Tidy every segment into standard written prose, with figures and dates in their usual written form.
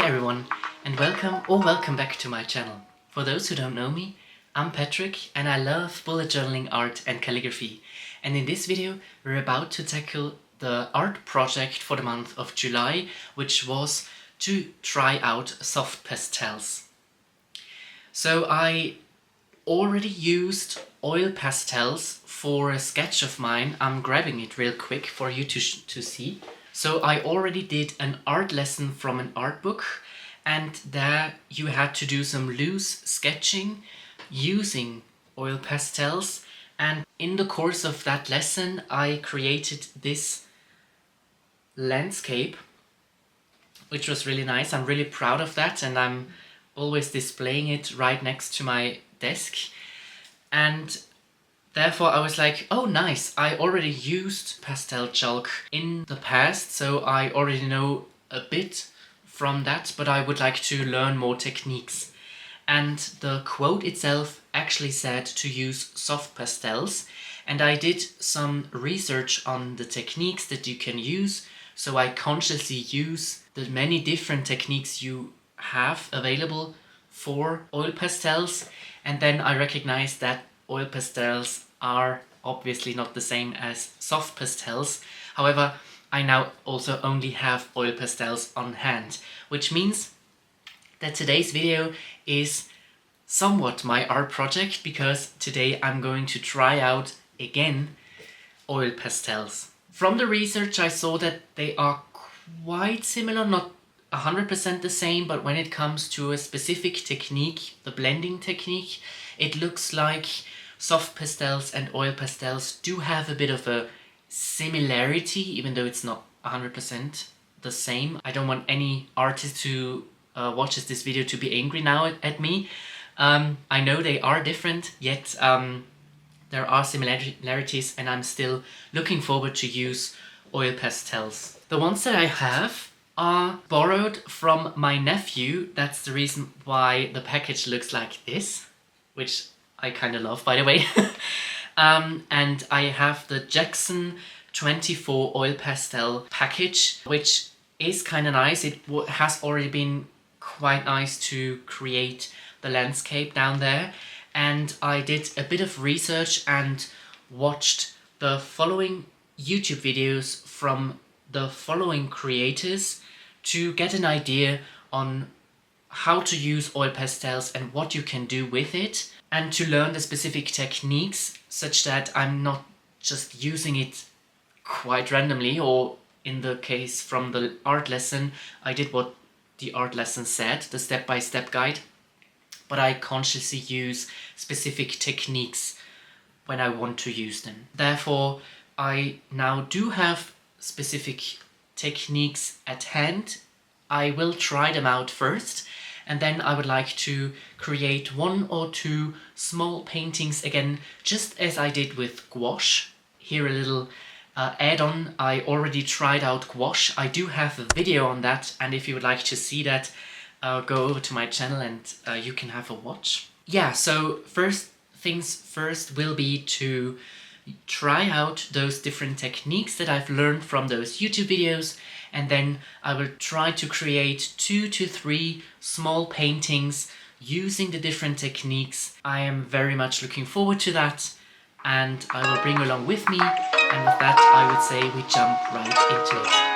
everyone, and welcome back to my channel. For those who don't know me, I'm Patrick and I love bullet journaling art and calligraphy. And in this video we're about to tackle the art project for the month of July, which was to try out soft pastels. So I already used oil pastels for a sketch of mine. I'm grabbing it real quick for you to see. So I already did an art lesson from an art book, and there you had to do some loose sketching using oil pastels, and in the course of that lesson I created this landscape, which was really nice. I'm really proud of that, and I'm always displaying it right next to my desk. And therefore I was like, oh nice, I already used pastel chalk in the past, so I already know a bit from that, but I would like to learn more techniques. And the quote itself actually said to use soft pastels, and I did some research on the techniques that you can use, so I consciously use the many different techniques you have available for oil pastels, and then I recognized that oil pastels are obviously not the same as soft pastels. However, I now also only have oil pastels on hand, which means that today's video is somewhat my art project, because today I'm going to try out again oil pastels. From the research I saw that they are quite similar, not 100% the same, but when it comes to a specific technique, the blending technique, it looks like soft pastels and oil pastels do have a bit of a similarity, even though it's not 100% the same. I don't want any artist who watches this video to be angry now at me. I know they are different, yet there are similarities, and I'm still looking forward to use oil pastels. The ones that I have are borrowed from my nephew. That's the reason why the package looks like this, which I kind of love, by the way. And I have the Jackson 24 oil pastel package, which is kind of nice. It has already been quite nice to create the landscape down there, and I did a bit of research and watched the following YouTube videos from the following creators to get an idea on how to use oil pastels and what you can do with it, and to learn the specific techniques such that I'm not just using it quite randomly, or in the case from the art lesson, I did what the art lesson said, the step-by-step guide, but I consciously use specific techniques when I want to use them. Therefore, I now do have specific techniques at hand. I will try them out first, and then I would like to create one or two small paintings again, just as I did with gouache. Here a little add-on, I already tried out gouache. I do have a video on that, and if you would like to see that, go over to my channel and you can have a watch. Yeah, so first things first will be to try out those different techniques that I've learned from those YouTube videos, and then I will try to create 2 to 3 small paintings using the different techniques. I am very much looking forward to that, and I will bring you along with me, and with that I would say we jump right into it.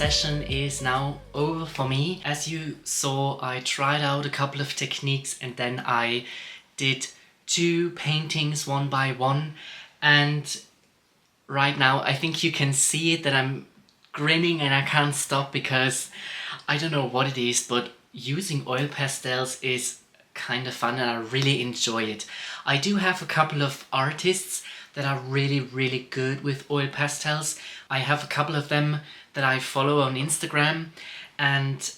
session is now over for me. As you saw, I tried out a couple of techniques and then I did 2 paintings one by one, and right now I think you can see it that I'm grinning and I can't stop because I don't know what it is, but using oil pastels is kind of fun and I really enjoy it. I do have a couple of artists that are really good with oil pastels. I have a couple of them that I follow on Instagram, and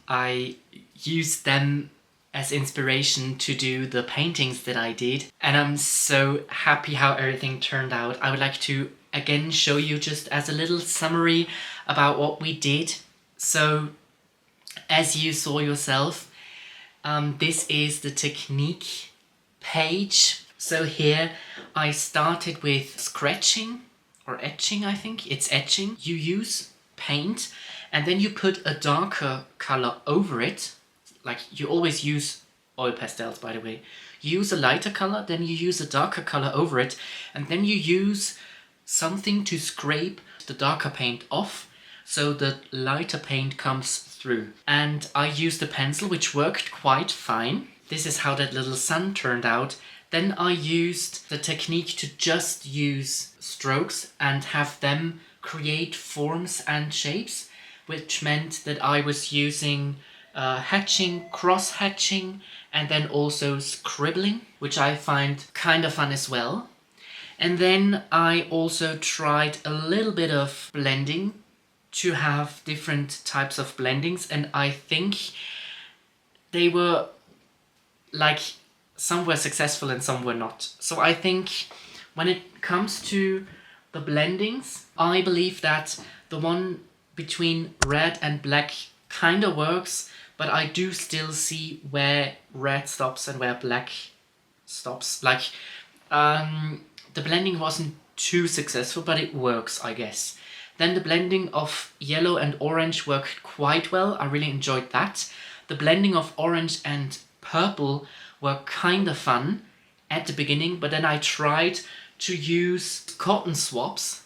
I use them as inspiration to do the paintings that I did, and I'm so happy how everything turned out. I would like to again show you just as a little summary about what we did. So as you saw yourself, this is the technique page. So here I started with scratching or etching, I think it's etching. You use paint and then you put a darker color over it. Like you always use oil pastels, by the way. You use a lighter color, then you use a darker color over it, and then you use something to scrape the darker paint off so the lighter paint comes through. And I used a pencil, which worked quite fine. This is how that little sun turned out. Then I used the technique to just use strokes and have them create forms and shapes, which meant that I was using hatching, cross-hatching, and then also scribbling, which I find kind of fun as well. And then I also tried a little bit of blending to have different types of blendings, and I think they were like, some were successful and some were not. So I think when it comes to the blendings, I believe that the one between red and black kind of works, but I do still see where red stops and where black stops. Like, the blending wasn't too successful, but it works, I guess. Then the blending of yellow and orange worked quite well. I really enjoyed that. The blending of orange and purple were kind of fun at the beginning, but then I tried to use cotton swabs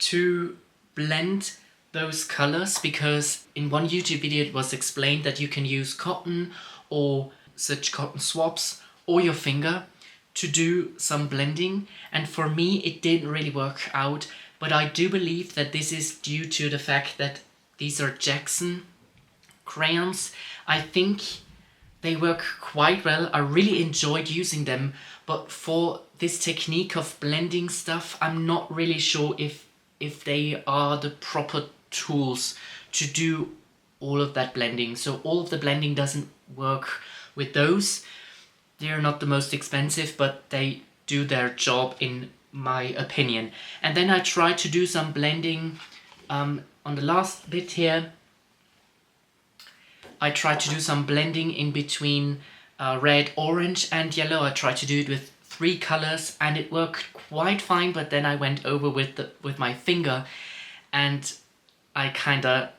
to blend those colors, because in one YouTube video it was explained that you can use cotton or such cotton swabs or your finger to do some blending, and for me it didn't really work out, but I do believe that this is due to the fact that these are Jackson crayons. I think they work quite well. I really enjoyed using them, but for this technique of blending stuff, I'm not really sure if they are the proper tools to do all of that blending. So all of the blending doesn't work with those. They're not the most expensive, but they do their job in my opinion. And then I tried to do some blending on the last bit here. I tried to do some blending in between red, orange and yellow. I tried to do it with 3 colors and it worked quite fine, but then I went over with my finger and I kinda,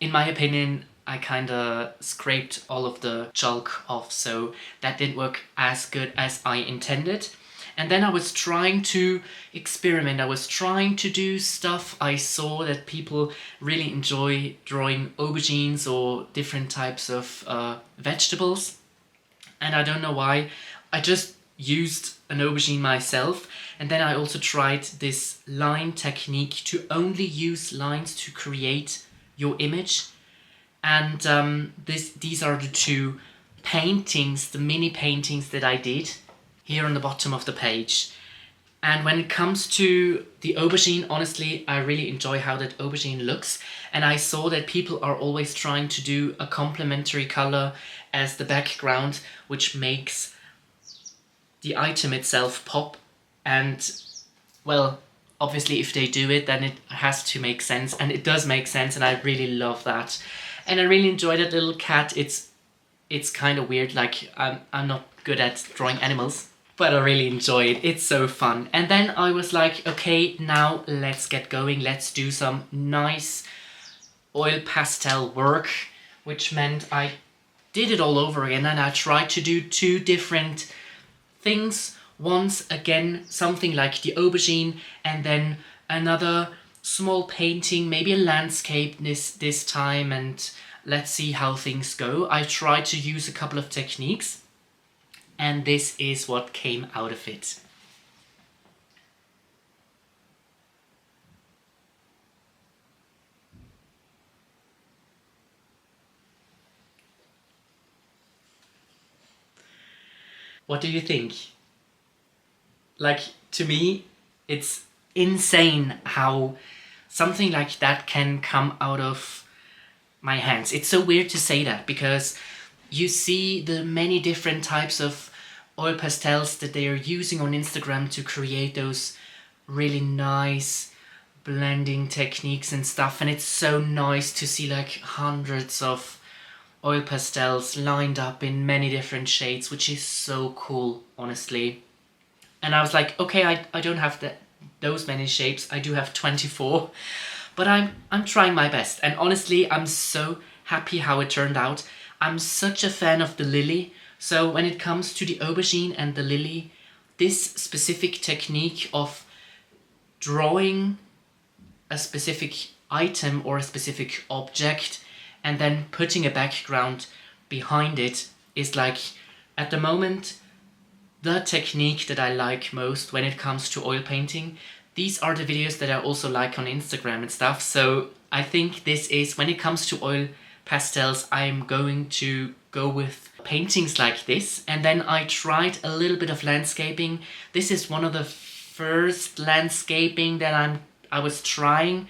in my opinion, I kinda scraped all of the chalk off, so that didn't work as good as I intended. And then I was trying to experiment. I was trying to do stuff. I saw that people really enjoy drawing aubergines or different types of vegetables. And I don't know why. I just used an aubergine myself. And then I also tried this line technique to only use lines to create your image. And these are the 2 paintings, the mini paintings that I did here on the bottom of the page. And when it comes to the aubergine, honestly, I really enjoy how that aubergine looks. And I saw that people are always trying to do a complementary color as the background, which makes the item itself pop. And, well, obviously if they do it, then it has to make sense. And it does make sense, and I really love that. And I really enjoy that little cat. It's kind of weird, like I'm not good at drawing animals, but I really enjoy it. It's so fun. And then I was like, okay, now let's get going. Let's do some nice oil pastel work, which meant I did it all over again, and I tried to do 2 different things. Once again, something like the aubergine, and then another small painting, maybe a landscape this time, and let's see how things go. I tried to use a couple of techniques, and this is what came out of it. What do you think? Like, to me, it's insane how something like that can come out of my hands. It's so weird to say that, because you see the many different types of oil pastels that they are using on Instagram to create those really nice blending techniques and stuff, and it's so nice to see like hundreds of oil pastels lined up in many different shades, which is so cool, honestly. And I was like, okay, I don't have those many shapes. I do have 24, but I'm trying my best. And honestly, I'm so happy how it turned out. I'm such a fan of the lily. So when it comes to the aubergine and the lily, this specific technique of drawing a specific item or a specific object and then putting a background behind it is like, at the moment, the technique that I like most when it comes to oil painting. These are the videos that I also like on Instagram and stuff. So I think this is, when it comes to oil pastels, I'm going to go with paintings like this. And then I tried a little bit of landscaping. This is one of the first landscaping that I was trying.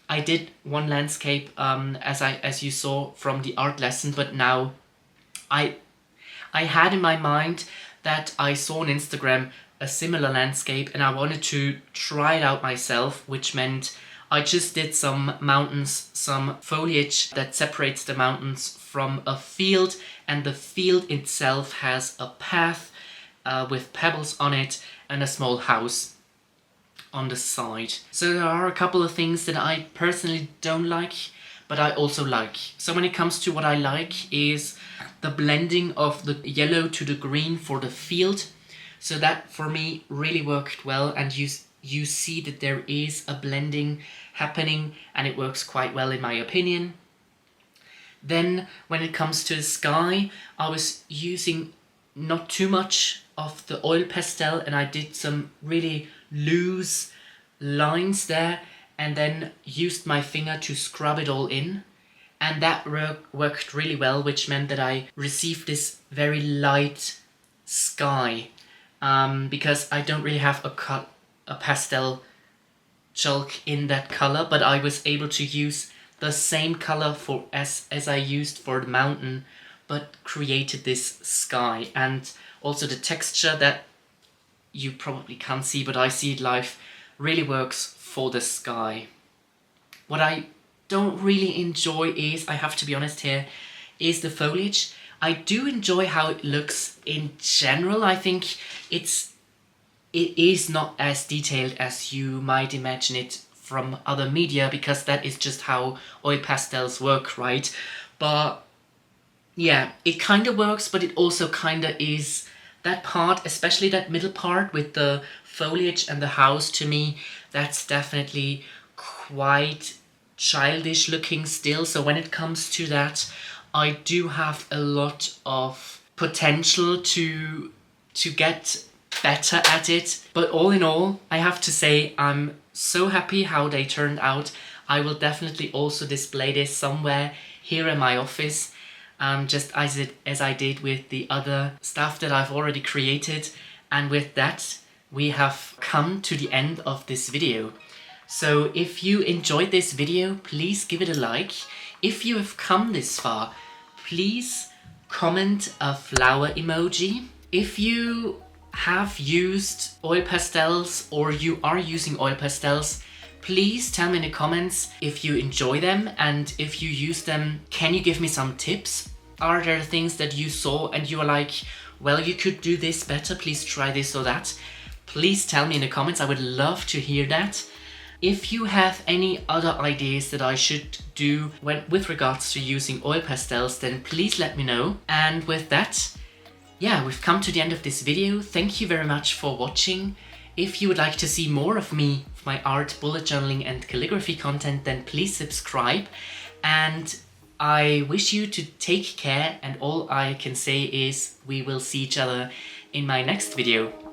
I did one landscape as you saw from the art lesson, but now I had in my mind that I saw on Instagram a similar landscape and I wanted to try it out myself, which meant I just did some mountains, some foliage that separates the mountains from a field, and the field itself has a path with pebbles on it and a small house on the side. So there are a couple of things that I personally don't like, but I also like. So when it comes to what I like is the blending of the yellow to the green for the field. So that for me really worked well, and you see that there is a blending happening and it works quite well in my opinion. Then when it comes to the sky, I was using not too much of the oil pastel and I did some really loose lines there and then used my finger to scrub it all in. And that worked really well, which meant that I received this very light sky, because I don't really have a pastel chalk in that color, but I was able to use the same color for as I used for the mountain, but created this sky. And also the texture that you probably can't see, but I see it live, really works for the sky. What I don't really enjoy is, I have to be honest here, is the foliage. I do enjoy how it looks in general. I think it is not as detailed as you might imagine it from other media, because that is just how oil pastels work, right? But yeah, it kind of works, but it also kind of is, that part, especially that middle part with the foliage and the house, to me, that's definitely quite childish looking still. So when it comes to that, I do have a lot of potential to get better at it. But all in all, I have to say I'm so happy how they turned out. I will definitely also display this somewhere here in my office, just as I did with the other stuff that I've already created. And with that, we have come to the end of this video. So if you enjoyed this video, please give it a like. If you have come this far, please comment a flower emoji. If you have used oil pastels or you are using oil pastels, please tell me in the comments if you enjoy them, and if you use them, can you give me some tips? Are there things that you saw and you are like, well, you could do this better, please try this or that? Please tell me in the comments, I would love to hear that. If you have any other ideas that I should do with regards to using oil pastels, then please let me know. And with that, yeah, we've come to the end of this video. Thank you very much for watching. If you would like to see more of me my art, bullet journaling and calligraphy content, then please subscribe. And I wish you to take care, and all I can say is we will see each other in my next video.